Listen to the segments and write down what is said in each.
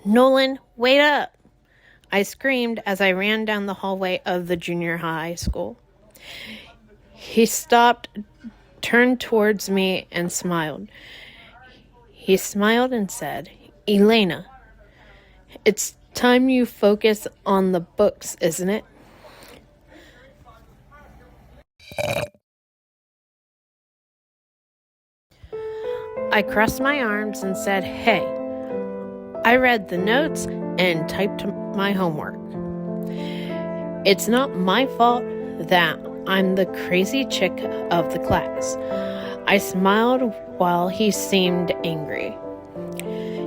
"Nolan, wait up!" I screamed as I ran down the hallway of the junior high school. He stopped, turned towards me, and smiled. He smiled and said, "Elena, it's time you focus on the books, isn't it?" I crossed my arms and said, "Hey, I read the notes and typed my homework. It's not my fault that I'm the crazy chick of the class." I smiled while he seemed angry.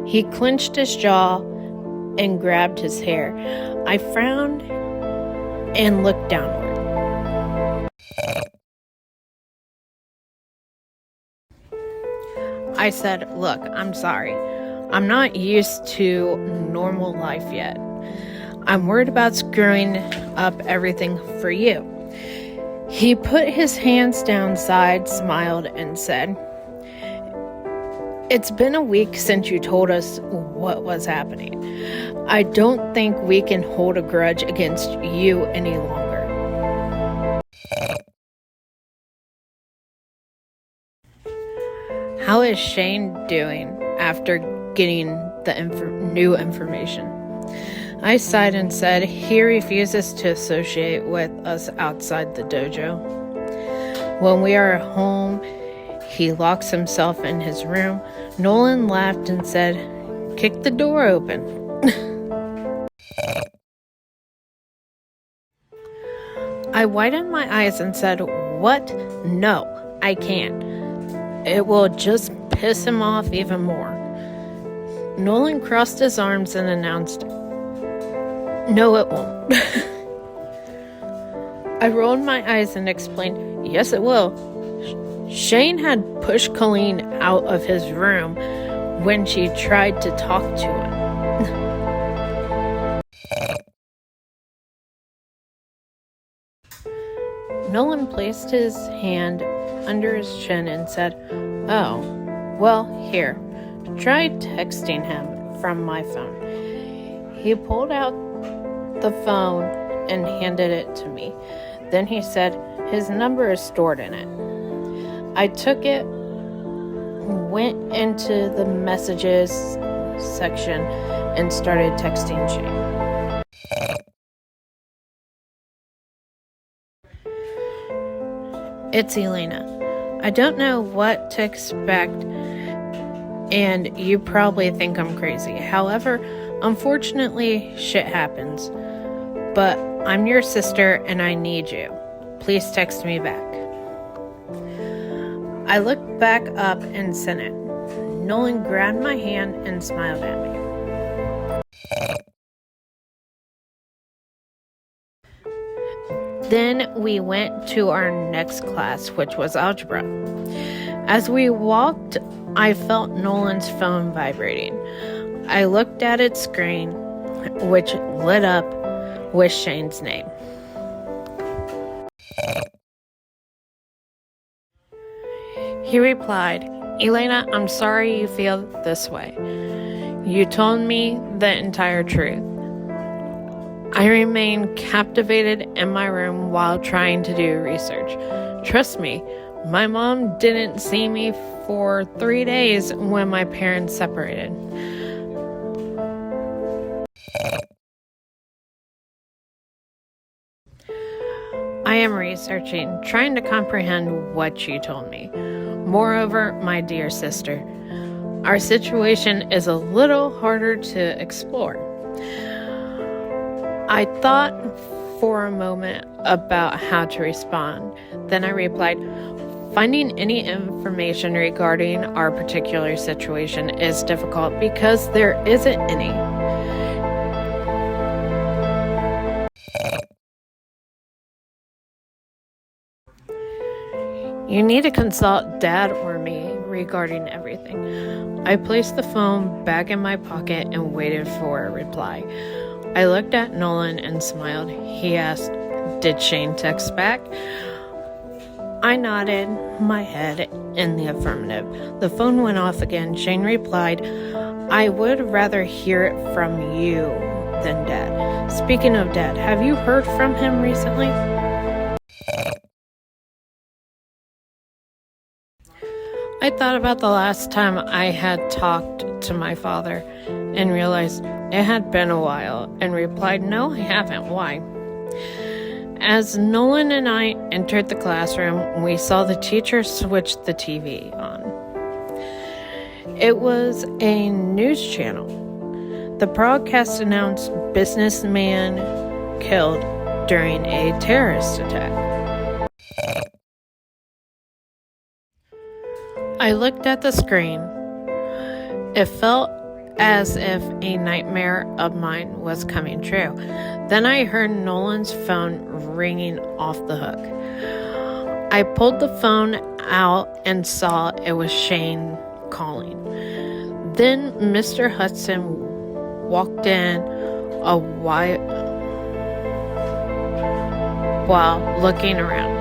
He clenched his jaw and grabbed his hair. I frowned and looked downward. I said, "Look, I'm sorry. I'm not used to normal life yet. I'm worried about screwing up everything for you." He put his hands downside, smiled, and said, "It's been a week since you told us what was happening. I don't think we can hold a grudge against you any longer." "How is Shane doing after getting the new information?" I sighed and said, "He refuses to associate with us outside the dojo. When we are home, he locks himself in his room." Nolan laughed and said, "Kick the door open." I widened my eyes and said, "What? No, I can't. It will just piss him off even more." Nolan crossed his arms and announced, "No, it won't." I rolled my eyes and explained, "Yes, it will. Shane had pushed Colleen out of his room when she tried to talk to him." Nolan placed his hand under his chin and said, "Oh, well, here, try texting him from my phone." He pulled out the phone and handed it to me. Then he said, "His number is stored in it." I took it, went into the messages section, and started texting Shane. "It's Elena. I don't know what to expect, and you probably think I'm crazy. However, unfortunately, shit happens. But I'm your sister and I need you. Please text me back." I looked back up and sent it. Nolan grabbed my hand and smiled at me. Then we went to our next class, which was algebra. As we walked, I felt Nolan's phone vibrating. I looked at its screen, which lit up with Shane's name. He replied, "Elena, I'm sorry you feel this way. You told me the entire truth." I remained captivated in my room while trying to do research. Trust me, my mom didn't see me for 3 days when my parents separated. I am researching, trying to comprehend what you told me. Moreover, my dear sister, our situation is a little harder to explore. I thought for a moment about how to respond. Then I replied, "Finding any information regarding our particular situation is difficult because there isn't any. You need to consult Dad or me regarding everything." I placed the phone back in my pocket and waited for a reply. I looked at Nolan and smiled. He asked, "Did Shane text back?" I nodded my head in the affirmative. The phone went off again. Shane replied, I would rather hear it from you than Dad. Speaking of Dad, have you heard from him recently? I thought about the last time I had talked to my father and realized it had been a while and replied, "No, I haven't. Why?" As Nolan and I entered the classroom, we saw the teacher switch the TV on. It was a news channel. The broadcast announced businessman killed during a terrorist attack. I looked at the screen. It felt as if a nightmare of mine was coming true. Then I heard Nolan's phone ringing off the hook. I pulled the phone out and saw it was Shane calling. Then Mr. Hudson walked in while looking around.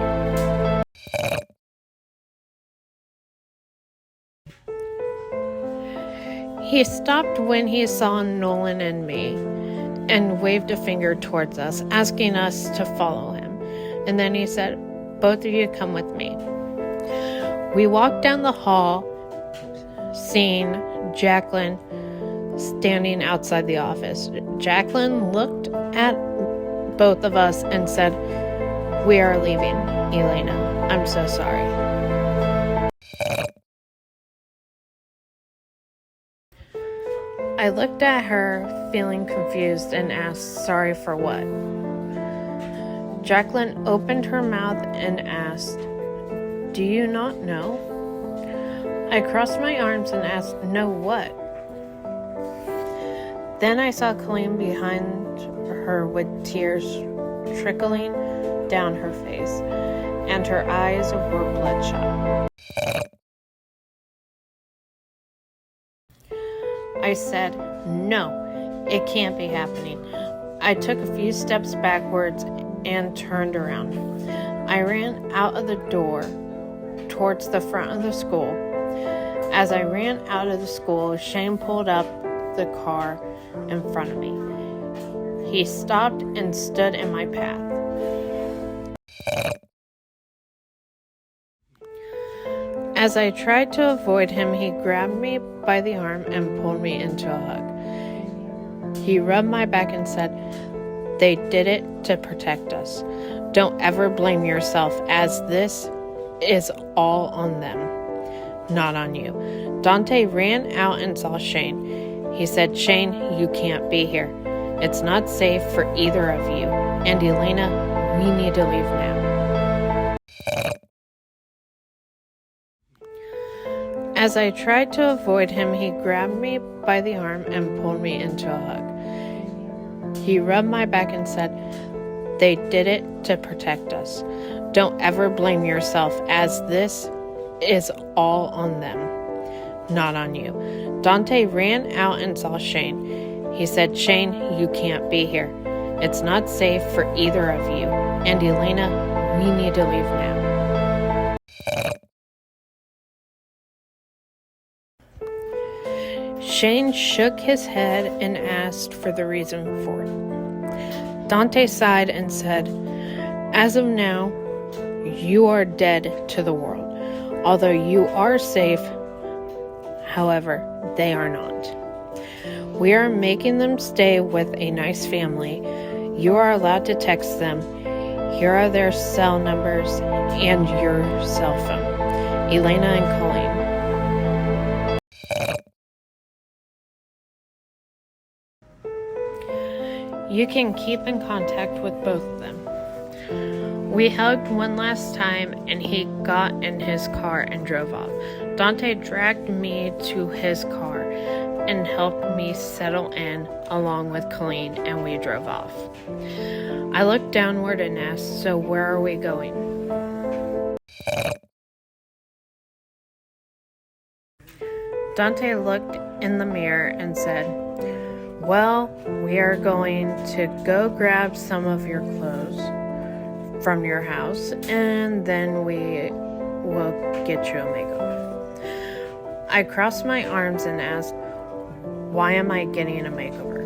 He stopped when he saw Nolan and me and waved a finger towards us, asking us to follow him. And then he said, "Both of you come with me." We walked down the hall, seeing Jacqueline standing outside the office. Jacqueline looked at both of us and said, "We are leaving, Elena. I'm so sorry." I looked at her, feeling confused, and asked, "Sorry for what?" Jacqueline opened her mouth and asked, "Do you not know?" I crossed my arms and asked, "Know what?" Then I saw Colleen behind her with tears trickling down her face, and her eyes were bloodshot. I said, "No, it can't be happening." I took a few steps backwards and turned around. I ran out of the door towards the front of the school. As I ran out of the school, Shane pulled up the car in front of me. He stopped and stood in my path. As I tried to avoid him, he grabbed me by the arm and pulled me into a hug. He rubbed my back and said, "They did it to protect us. Don't ever blame yourself, as this is all on them, not on you." Dante ran out and saw Shane. He said, "Shane, you can't be here. It's not safe for either of you. And Elena, we need to leave now." As I tried to avoid him, he grabbed me by the arm and pulled me into a hug. He rubbed my back and said, "They did it to protect us. Don't ever blame yourself, as this is all on them, not on you." Dante ran out and saw Shane. He said, "Shane, you can't be here. It's not safe for either of you. And Elena, we need to leave now." Shane shook his head and asked for the reason for it. Dante sighed and said, "As of now, you are dead to the world. Although you are safe, however, they are not. We are making them stay with a nice family. You are allowed to text them. Here are their cell numbers and your cell phone. Elena and Colleen." You can keep in contact with both of them. We hugged one last time and he got in his car and drove off. Dante dragged me to his car and helped me settle in along with Colleen, and we drove off. I looked downward and asked, "So where are we going?" Dante looked in the mirror and said, "Well, we are going to go grab some of your clothes from your house, and then we will get you a makeover." I crossed my arms and asked, why am I getting a makeover?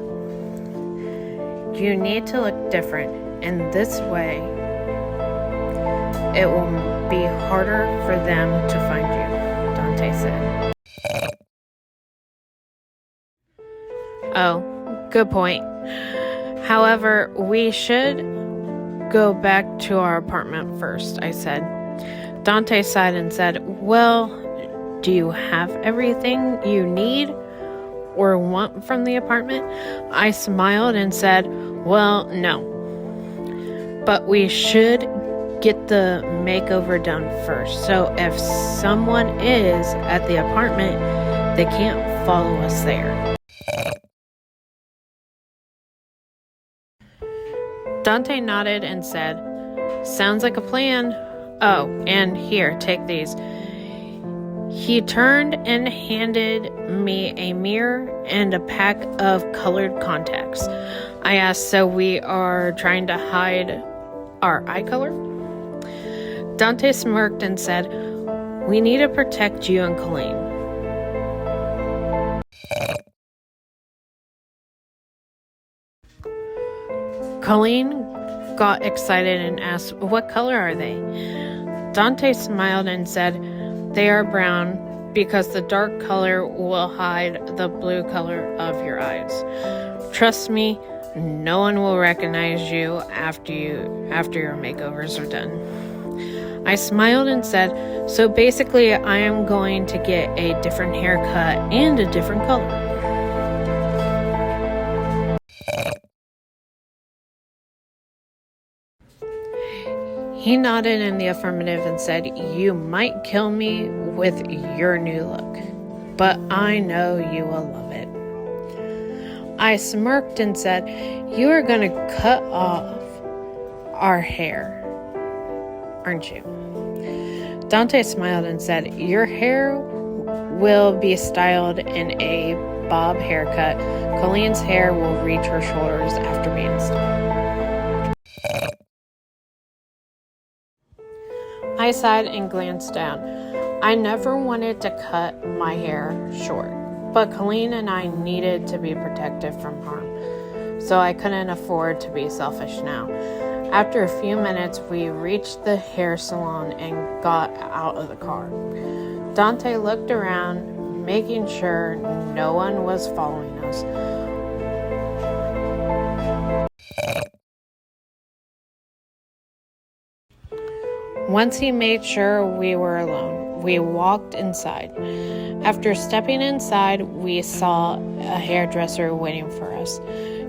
You need to look different. In this way, it will be harder for them to find you, Dante said. Oh, good point. However, we should go back to our apartment first, I said. Dante sighed and said, well, do you have everything you need or want from the apartment? I smiled and said, well, no. But we should get the makeover done first. So if someone is at the apartment, they can't follow us there. Dante nodded and said, sounds like a plan. Oh, and here, take these. He turned and handed me a mirror and a pack of colored contacts. I asked, so we are trying to hide our eye color? Dante smirked and said, we need to protect you and Colleen. Colleen got excited and asked, what color are they? Dante smiled and said, they are brown because the dark color will hide the blue color of your eyes. Trust me, no one will recognize you after your makeovers are done. I smiled and said, so basically I am going to get a different haircut and a different color. He nodded in the affirmative and said, you might kill me with your new look, but I know you will love it. I smirked and said, you are going to cut off our hair, aren't you? Dante smiled and said, your hair will be styled in a bob haircut. Colleen's hair will reach her shoulders after being styled. I sighed and glanced down. I never wanted to cut my hair short, but Colleen and I needed to be protected from harm, so I couldn't afford to be selfish now. After a few minutes, we reached the hair salon and got out of the car. Dante looked around, making sure no one was following us. Once he made sure we were alone, we walked inside. After stepping inside, we saw a hairdresser waiting for us.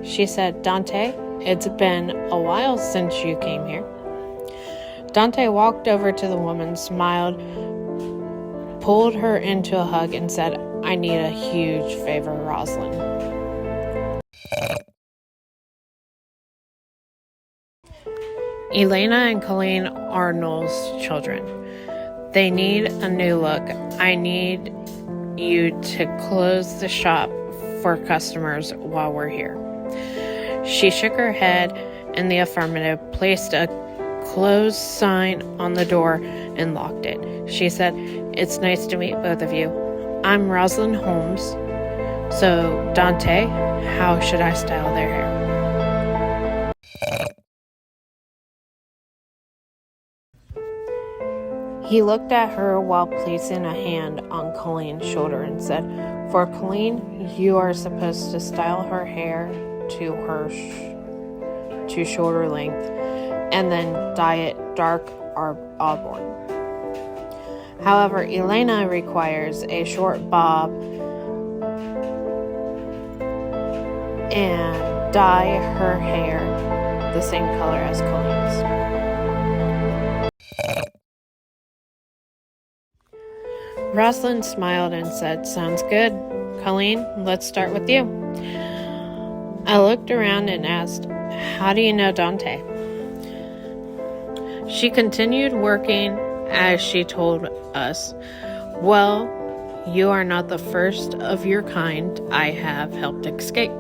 She said, Dante, it's been a while since you came here. Dante walked over to the woman, smiled, pulled her into a hug, and said, I need a huge favor, Rosalind. Elena and Colleen are Noel's children. They need a new look. I need you to close the shop for customers while we're here. She shook her head in the affirmative, placed a closed sign on the door, and locked it. She said, it's nice to meet both of you. I'm Rosalind Holmes. So, Dante, how should I style their hair? He looked at her while placing a hand on Colleen's shoulder and said, for Colleen, you are supposed to style her hair to her to shoulder length and then dye it dark or auburn. However, Elena requires a short bob and dye her hair the same color as Colleen's. Rosalind smiled and said, sounds good. Colleen, let's start with you. I looked around and asked, how do you know Dante? She continued working as she told us, well, you are not the first of your kind I have helped escape.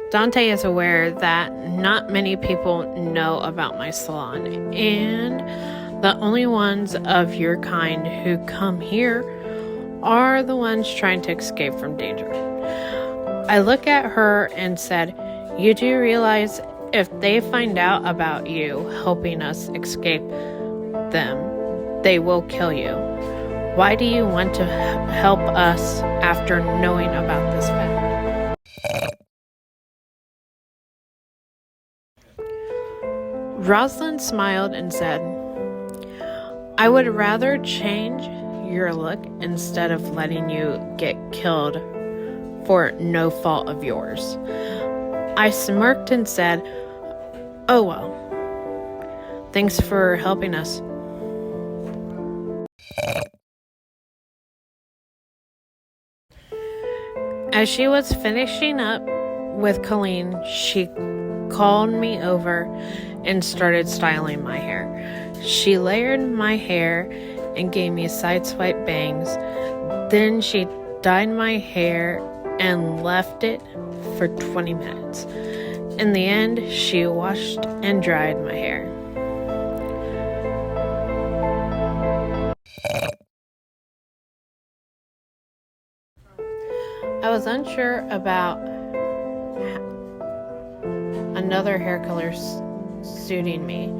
Dante is aware that not many people know about my salon, and The only ones of your kind who come here are the ones trying to escape from danger. I looked at her and said, "You do realize if they find out about you helping us escape them, they will kill you. Why do you want to help us after knowing about this fact?" Rosalind smiled and said, "I would rather change your look instead of letting you get killed for no fault of yours." I smirked and said, "Oh well, thanks for helping us." As she was finishing up with Colleen, she called me over and started styling my hair. She layered my hair and gave me sideswipe bangs. Then she dyed my hair and left it for 20 minutes. In the end, she washed and dried my hair. I was unsure about another hair color suiting me,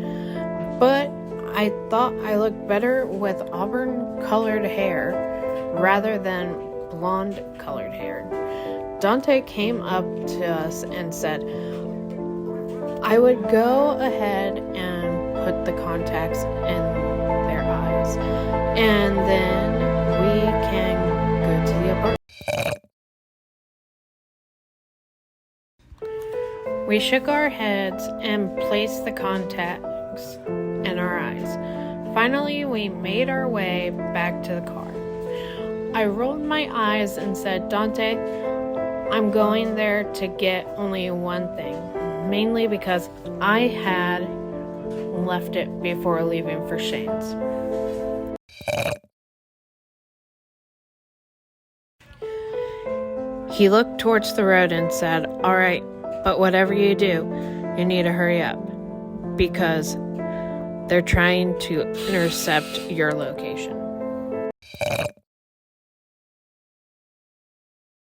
but I thought I looked better with auburn colored hair rather than blonde colored hair. Dante came up to us and said I would go ahead and put the contacts in their eyes, and then we can go to the apartment. We shook our heads and placed the contacts in our eyes. Finally, we made our way back to the car. I rolled my eyes and said, "Dante, I'm going there to get only one thing, mainly because I had left it before leaving for Shane's." He looked towards the road and said, "All right, but whatever you do, you need to hurry up, because they're trying to intercept your location."